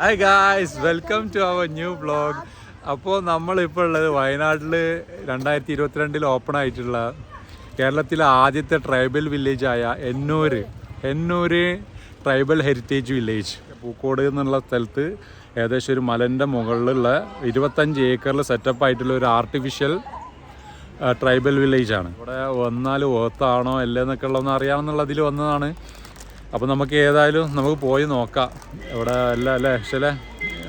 Hi guys, welcome to our new vlog. അപ്പോൾ നമ്മളിപ്പോൾ ഉള്ളത് വയനാട്ടിൽ 2022 ഓപ്പൺ ആയിട്ടുള്ള കേരളത്തിലെ ആദ്യത്തെ ട്രൈബൽ വില്ലേജായ Ennur tribal heritage village Pookode എന്നുള്ള സ്ഥലത്ത് ഏകദേശം ഒരു മലൻ്റെ മുകളിലുള്ള 25 ഏക്കറിൽ സെറ്റപ്പ് ആയിട്ടുള്ള ഒരു ആർട്ടിഫിഷ്യൽ ട്രൈബൽ വില്ലേജാണ്. ഇവിടെ വന്നാൽ ഓത്താണോ അല്ലേന്നൊക്കെ ഉള്ളതെന്ന് അറിയാമെന്നുള്ളതിൽ വന്നതാണ്. അപ്പോൾ നമുക്ക് ഏതായാലും നമുക്ക് പോയി നോക്കാം ഇവിടെ അല്ലേ ആക്ച്വലി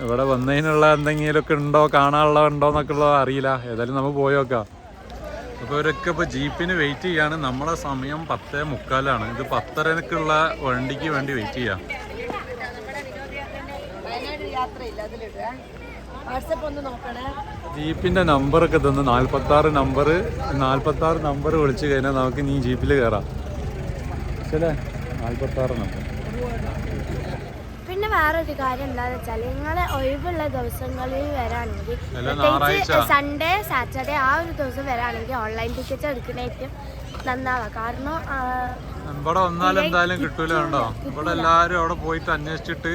ഇവിടെ വന്നതിനുള്ള എന്തെങ്കിലുമൊക്കെ ഉണ്ടോ കാണാനുള്ളതുണ്ടോ എന്നൊക്കെ ഉള്ളത് അറിയില്ല. ഏതായാലും നമുക്ക് പോയി നോക്കാം. അപ്പോൾ ഇവരൊക്കെ ഇപ്പോൾ ജീപ്പിന് വെയിറ്റ് ചെയ്യാണ്. നമ്മളെ സമയം 10:45. ഇത് 10:30-ക്കുള്ള വണ്ടിക്ക് വേണ്ടി വെയിറ്റ് ചെയ്യാം. ജീപ്പിൻ്റെ നമ്പറൊക്കെ തന്ന് 46 നമ്പർ വിളിച്ചു കഴിഞ്ഞാൽ നമുക്ക് നീ ജീപ്പിൽ കയറാം. ശരി, 46 നമ്പർ. പിന്നെ വേറൊരു കാര്യം എന്താണെന്ന് വെച്ചാൽ നിങ്ങൾ ഒഴിവുള്ള ദിവസങ്ങളിൽ വരാണെങ്കിൽ സൺഡേ സാറ്റർഡേ ആ ഒരു ദിവസം വരാണെങ്കിൽ ഓൺലൈൻ ടിക്കറ്റ് എടുക്കണേക്കും നന്നാവാം. കാരണം ഇവിടെ വന്നാൽ എന്തായാലും കിട്ടൂല. കണ്ടോ, ഇവിടെ എല്ലാവരും അവിടെ പോയിട്ട് അന്വേഷിച്ചിട്ട്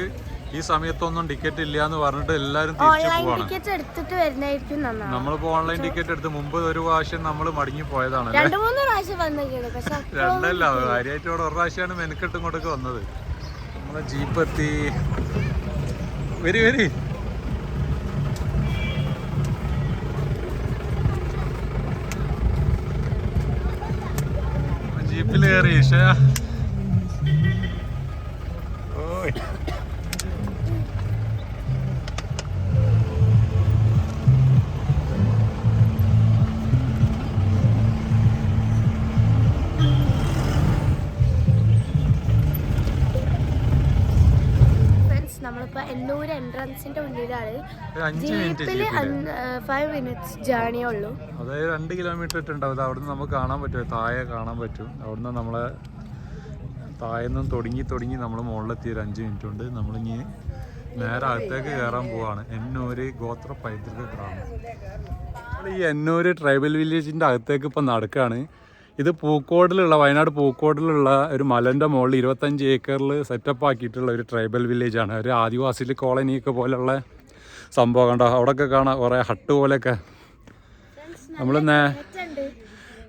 ഈ സമയത്തൊന്നും ടിക്കറ്റ് ഇല്ല എന്ന് പറഞ്ഞിട്ട് എല്ലാവരും തിരിച്ചു പോവാണ്. ടിക്കറ്റ് എടുത്തിട്ട് വരുന്നതായിരിക്കും നന്നാവും. നമ്മളിപ്പോ ഓൺലൈൻ ടിക്കറ്റ് എടുത്ത് മുമ്പ് ഒരു പ്രാവശ്യം നമ്മൾ മടങ്ങി പോയതാണ്. 2-3 പ്രാവശ്യം വന്നിട്ടുണ്ട്. പക്ഷെ രണ്ടല്ല, കാര്യമായിട്ട് ഇവിടെ ഒരു പ്രാവശ്യമാണ് മെനക്കെട്ട് ഇങ്ങോട്ടൊക്കെ വന്നത്. നമ്മളെ ജീപ്പ് എത്തി. വരി ജീപ്പിൽ കയറി. ഓയ്, നമ്മളിപ്പോ എന്നൂർ എൻട്രൻസിന്റെ ഉള്ളിലാണ്. ജീപ്പിൽ 5 minutes ജേർണിയേ ഉള്ളൂ. അതായത് 2 കിലോമീറ്റർ ഉണ്ടാവും. അവിടുന്ന് നമുക്ക് കാണാൻ പറ്റും, താഴെ കാണാൻ പറ്റും. അവിടുന്ന് നമ്മളെ താഴെന്നും തുടങ്ങി നമ്മൾ മുകളിലെത്തി. ഒരു 5 മിനിറ്റ് കൊണ്ട് നമ്മളിനി നേരെ അകത്തേക്ക് കയറാൻ പോവാണ്. എന്നൂർ ഗോത്ര പൈതൃക ഗ്രാമം. ഈ എന്നൂർ ട്രൈബൽ വില്ലേജിൻ്റെ അകത്തേക്ക് ഇപ്പം നടക്കുകയാണ്. ഇത് വയനാട് പൂക്കോടിലുള്ള ഒരു മലൻ്റെ മുകളിൽ 25 ഏക്കറിൽ സെറ്റപ്പ് ആക്കിയിട്ടുള്ള ഒരു ട്രൈബൽ വില്ലേജാണ്. ഒരു ആദിവാസി കോളനിയൊക്കെ പോലെയുള്ള സംഭവം. കണ്ടോ, അവിടെയൊക്കെ കാണാം കുറേ ഹട്ട് പോലെയൊക്കെ. നമ്മൾ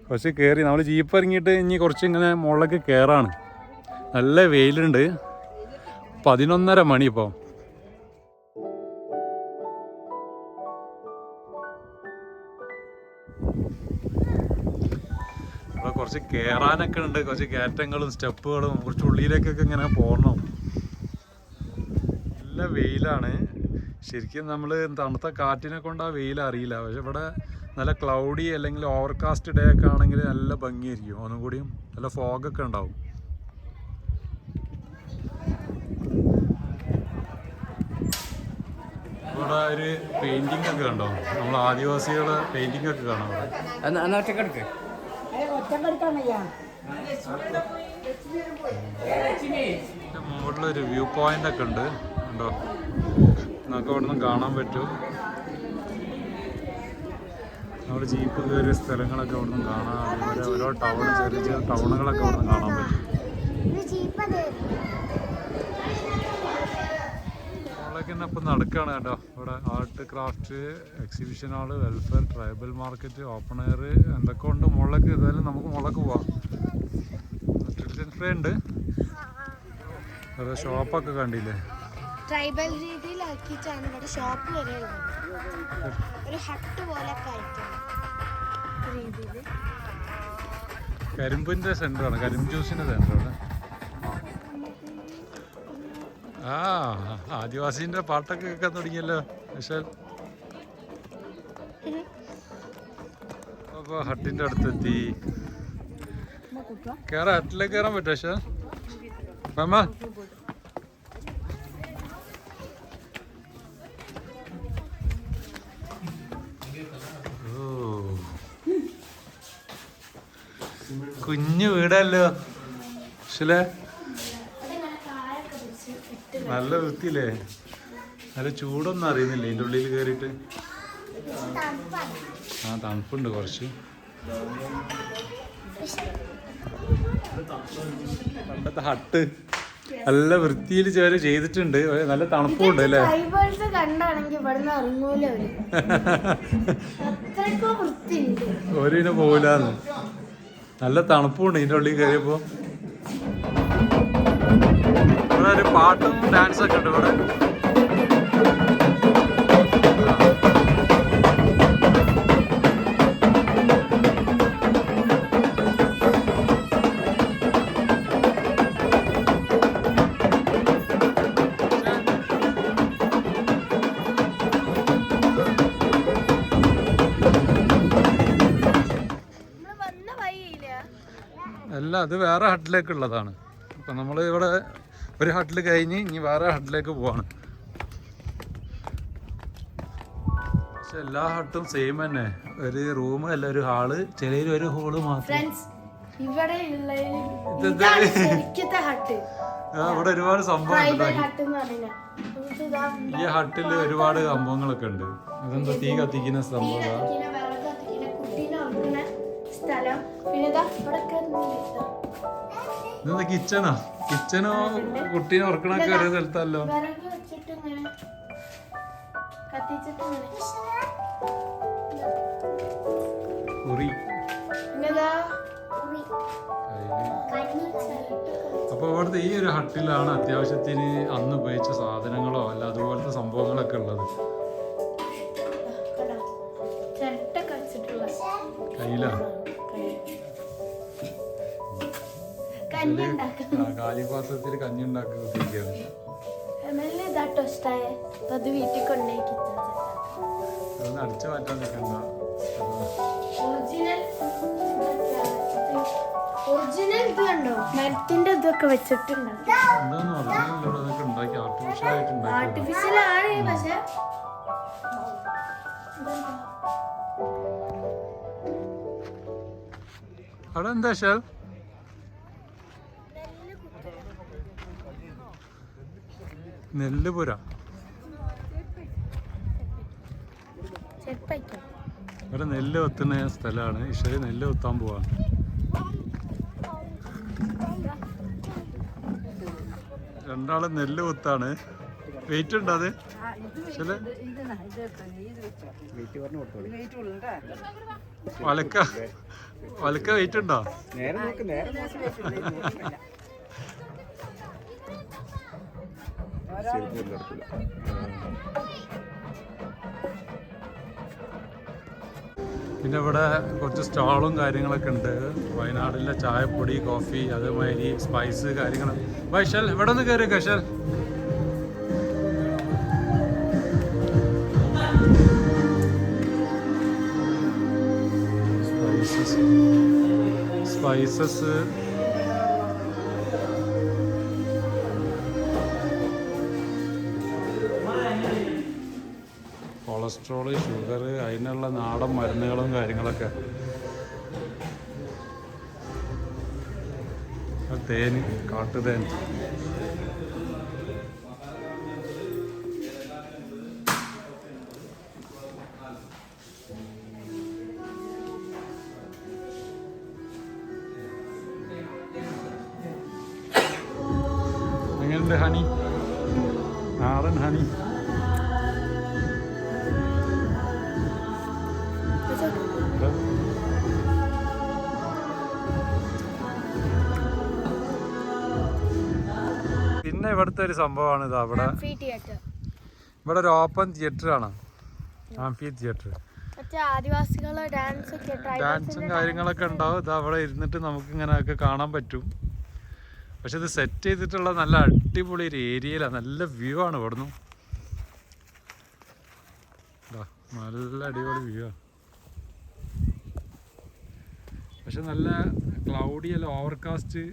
കുറച്ച് കയറി നമ്മൾ ജീപ്പ് ഇറങ്ങിയിട്ട് ഇനി കുറച്ച് ഇങ്ങനെ മുകളിലേക്ക് കയറാണ്. നല്ല വെയിലുണ്ട്. 11:30 മണി ഇപ്പോൾ. കുറച്ച് കയറാനൊക്കെ ഉണ്ട്, കുറച്ച് കയറ്റങ്ങളും സ്റ്റെപ്പുകളും. കുറച്ച് ഉള്ളിലേക്കൊക്കെ ഇങ്ങനെ പോകണം. നല്ല വെയിലാണ്. ശരിക്കും നമ്മൾ തണുത്ത കാറ്റിനെ കൊണ്ട് ആ വെയിൽ അറിയില്ല. പക്ഷെ ഇവിടെ നല്ല ക്ലൗഡി അല്ലെങ്കിൽ ഓവർകാസ്റ്റ് ഡേ ഒക്കെ ആണെങ്കിൽ നല്ല ഭംഗിയായിരിക്കും. ഒന്നും കൂടിയും നല്ല ഫോഗൊക്കെ ഉണ്ടാവും. ഇവിടെ ഒരു പെയിന്റിംഗ് ഒക്കെ കണ്ടോ, നമ്മൾ ആദിവാസികളുടെ പെയിന്റിംഗ് ഒക്കെ കാണാം ഇവിടെ. മുകളിലൊരു വ്യൂ പോയിന്റ് ഒക്കെ ഉണ്ട് ഉണ്ടോ, നമുക്ക് അവിടെ നിന്ന് കാണാൻ പറ്റും. നമ്മൾ ജീപ്പ് കയറിയ സ്ഥലങ്ങളൊക്കെ അവിടെ നിന്ന് കാണാം. അതുപോലെ ഓരോ ചെറിയ ടൗണുകളൊക്കെ അവിടെ നിന്ന് കാണാൻ പറ്റും. നമ്മളൊക്കെ ഇപ്പം നടക്കുകയാണ് കേട്ടോ. ഇവിടെ art craft exhibition hall, welfare, tribal market, open air എന്തൊക്കെ ഉണ്ട് മുകളിലേക്ക്. ഏതായാലും നമുക്ക് മുകളിലേക്ക് പോവാം. ഫ്രീ ഉണ്ട്. ഓരോ ഷോപ്പൊക്കെ കണ്ടില്ലേ, ട്രൈബൽ രീതിയിലാക്കിയിട്ടാണ് ഇവിടെ ഷോപ്പ് വരെ ഒരു ഹട്ട് പോലൊക്കെ രീതിയിൽ. കരിമ്പിൻ്റെ സെൻ്ററാണ്, കരിമ്പ് ജ്യൂസിൻ്റെ സെൻ്റർ അവിടെ. ആദിവാസിന്റെ പാട്ടൊക്കെ കേൾക്കാൻ തുടങ്ങിയല്ലോ. പക്ഷേ അപ്പൊ ഹട്ടിന്റെ അടുത്തെത്തി. ഹട്ടിലേക്ക് കയറാൻ പറ്റും. പക്ഷേ കുഞ്ഞു വീടല്ലോ. പക്ഷേ നല്ല വൃത്തിയില്ലേ, നല്ല ചൂടൊന്നും അറിയുന്നില്ല ഇതിൻ്റെ ഉള്ളിൽ കയറിയിട്ട്. തണുപ്പുണ്ട് കുറച്ച്. പണ്ടത്തെ ഹട്ട് നല്ല വൃത്തിയിൽ ചേര് ചെയ്തിട്ടുണ്ട്. നല്ല തണുപ്പുണ്ട് അല്ലേ? ഫൈബേഴ്സ് കണ്ടാണെങ്കിൽ ഇവിടുന്ന് ഇറങ്ങൂല അത്രയ്ക്കും വൃത്തിയുണ്ട്. ഒരിനെ പോകില്ലാന്ന്. നല്ല തണുപ്പുണ്ട് ഇതിന്റെ ഉള്ളിൽ കയറിയപ്പോ. ഇവിടെ ഒരു പാട്ടും ഡാൻസ് ഒക്കെ ഉണ്ട് ഇവിടെ. അല്ല, അത് വേറെ ഹട്ടിലേക്കുള്ളതാണ്. അപ്പം നമ്മൾ ഇവിടെ ഒരു ഹട്ടിൽ കഴിഞ്ഞ് ഇനി വേറെ ഹട്ടിലേക്ക് പോവാണ്. പക്ഷെ എല്ലാ ഹട്ടും സെയിം തന്നെ. ഒരു റൂം അല്ല, ഒരു ഹാള്, ചിലയിൽ ഒരു ഹോള് മാത്രം. ഇവിടെ ഒരുപാട് സംഭവം. ഈ ഹട്ടിൽ ഒരുപാട് സംഭവങ്ങളൊക്കെ ഉണ്ട്. ഇതെന്താ തീ കത്തിക്കുന്ന സംഭവം. ഇതെന്താ കിച്ചണോ? കിച്ചനോ കുട്ടീനെ ഉറക്കണൊക്കെ ഒരു സ്ഥലത്തല്ലോ. കുറി. അപ്പൊ ഇവിടുത്തെ ഈ ഒരു ഹട്ടിലാണ് അത്യാവശ്യത്തിന് അന്ന് ഉപയോഗിച്ച സാധനങ്ങളോ അല്ല അതുപോലത്തെ സംഭവങ്ങളൊക്കെ ഉള്ളത്. കയ്യിലാണ് കാലിപാത്രത്തിൽ കഞ്ഞി ഉണ്ടാക്കി കുത്തിരിക്കുകയാണ്. അതൊന്ന് അടിച്ചു മാറ്റാൻ നിൽക്കണ്ട. മരത്തിന്റെ ഇതൊക്കെ വെച്ചിട്ടുണ്ട്. എന്താന്ന് ഒറിജിനൽ അതൊക്കെ ഉണ്ടാക്കി ആർട്ടിഫിഷ്യൽ ആയിട്ട് ഉണ്ടാക്കി. ആർട്ടിഫിഷ്യൽ ആണ് പക്ഷെ അവിടെ എന്താ ഷെൽ? നെല്ലുപുര. ഇവിടെ നെല്ല് കൊത്തുന്ന സ്ഥലമാണ്. ഇഷല് നെല്ല് കൊത്താൻ പോവാണ്. രണ്ടാള് നെല്ല് കൊത്താണ്. വെയിറ്റ് ഉണ്ടോ അത്? വലക്ക വെയിറ്റ് ഉണ്ടോ? പിന്നെ ഇവിടെ കുറച്ച് സ്റ്റാളും കാര്യങ്ങളൊക്കെ ഉണ്ട്. വയനാടിലെ ചായപ്പൊടി, കോഫി, അതേമാതിരി സ്പൈസ് കാര്യങ്ങൾ. വൈശൽ ഇവിടെ ഒന്ന് കയറി. കശൽ സ്പൈസസ് കൊളസ്ട്രോള്, ഷുഗർ, അതിനുള്ള നാടൻ മരുന്നുകളും കാര്യങ്ങളൊക്കെ. തേന്, കാട്ടുതേൻ. എങ്ങനെയുണ്ട് ഹണി? നാടൻ ഹണി. പിന്നെ ഇവിടുത്തെ ഒരു സംഭവമാണ് ഇത്. ഇവിടെ ഒരു ഓപ്പൺ തിയേറ്റർ ആണ്. Amphi theatre. ഡാൻസും കാര്യങ്ങളൊക്കെ ഉണ്ടാവും. ഇത് അവിടെ ഇരുന്നിട്ട് നമുക്ക് ഇങ്ങനെയൊക്കെ കാണാൻ പറ്റും. പക്ഷെ ഇത് സെറ്റ് ചെയ്തിട്ടുള്ള നല്ല അടിപൊളി ഒരു ഏരിയയിലാണ്. നല്ല വ്യൂ ആണ് ഇവിടുന്ന്. നല്ല അടിപൊളി വ്യൂ ആണ്. പക്ഷെ നല്ല ക്ലൗഡി അല്ല, ഓവർകാസ്റ്റ്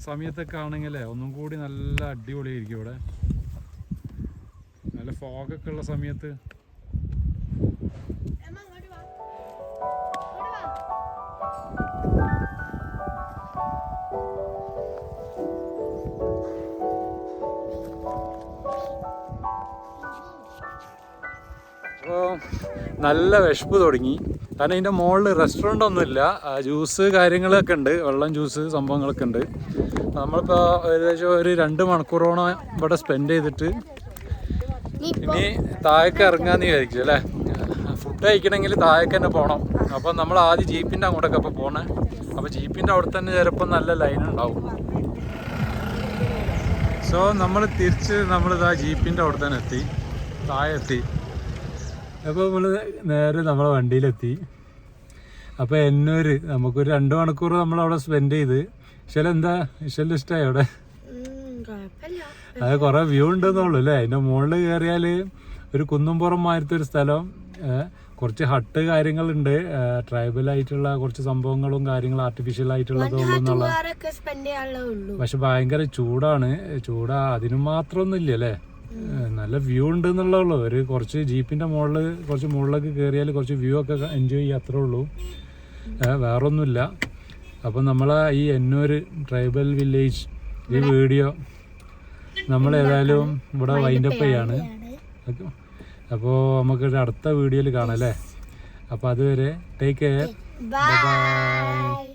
സമയത്തൊക്കെ ആണെങ്കിലേ ഒന്നും കൂടി നല്ല അടിപൊളിയായിരിക്കും ഇവിടെ. നല്ല ഫോഗൊക്കെ ഉള്ള സമയത്ത്. അപ്പോൾ നല്ല വിശപ്പ് തുടങ്ങി. കാരണം ഇതിൻ്റെ മുകളിൽ റെസ്റ്റോറൻ്റ് ഒന്നുമില്ല, ജ്യൂസ് കാര്യങ്ങളൊക്കെ ഉണ്ട്, വെള്ളം ജ്യൂസ് സംഭവങ്ങളൊക്കെ ഉണ്ട്. നമ്മളിപ്പോൾ ഏകദേശം ഒരു 2 മണിക്കൂറോളം ഇവിടെ സ്പെൻഡ് ചെയ്തിട്ട് ഇനി താഴേക്ക് ഇറങ്ങാന്ന് വിചാരിച്ചു അല്ലേ. ഫുഡ് കഴിക്കണമെങ്കിൽ താഴേക്ക് തന്നെ പോകണം. അപ്പം നമ്മൾ ആദ്യം ജീപ്പിൻ്റെ അങ്ങോട്ടൊക്കെ അപ്പോൾ പോകണേ. അപ്പോൾ ജീപ്പിൻ്റെ അവിടെ തന്നെ ചിലപ്പോൾ നല്ല ലൈൻ ഉണ്ടാവും. സോ നമ്മൾ തിരിച്ച് നമ്മളിതാ ജീപ്പിൻ്റെ അവിടെ തന്നെ എത്തി, താഴെ എത്തി. അപ്പോൾ നമ്മൾ നേരെ നമ്മളെ വണ്ടിയിലെത്തി. അപ്പോൾ എന്നൂര് നമുക്കൊരു 2 മണിക്കൂർ നമ്മളവിടെ സ്പെൻഡ് ചെയ്ത്. എന്താ ഇഷ്ടമായി അവിടെ? അത് കുറേ വ്യൂ ഉണ്ടെന്നുള്ളൂ അല്ലേ. അതിൻ്റെ മുകളിൽ കയറിയാൽ ഒരു കുന്നുംപുറം മാതിരത്തെ ഒരു സ്ഥലം, കുറച്ച് ഹട്ട് കാര്യങ്ങളുണ്ട്, ട്രൈബലായിട്ടുള്ള കുറച്ച് സംഭവങ്ങളും കാര്യങ്ങളും ആർട്ടിഫിഷ്യൽ ആയിട്ടുള്ളതും ഉള്ളൂ എന്നുള്ള. പക്ഷെ ഭയങ്കര ചൂടാണ്. അതിന് മാത്രമൊന്നും ഇല്ല അല്ലേ. നല്ല വ്യൂ ഉണ്ട് എന്നുള്ളൂ. ഒരു കുറച്ച് ജീപ്പിൻ്റെ മുകളിൽ കുറച്ച് മുകളിലേക്ക് കയറിയാൽ കുറച്ച് വ്യൂ ഒക്കെ എൻജോയ് ചെയ്യുക, അത്രേ ഉള്ളൂ, വേറൊന്നുമില്ല. അപ്പം നമ്മളെ ഈ എന്നൂര് ട്രൈബൽ വില്ലേജ് ഈ വീഡിയോ നമ്മൾ ഏതായാലും ഇവിടെ വൈൻഡപ്പ് ചെയ്യാണ്. അപ്പോൾ നമുക്കൊരു അടുത്ത വീഡിയോയിൽ കാണാം അല്ലേ. അപ്പോൾ അതുവരെ ടേക്ക് കെയർ, ബൈ.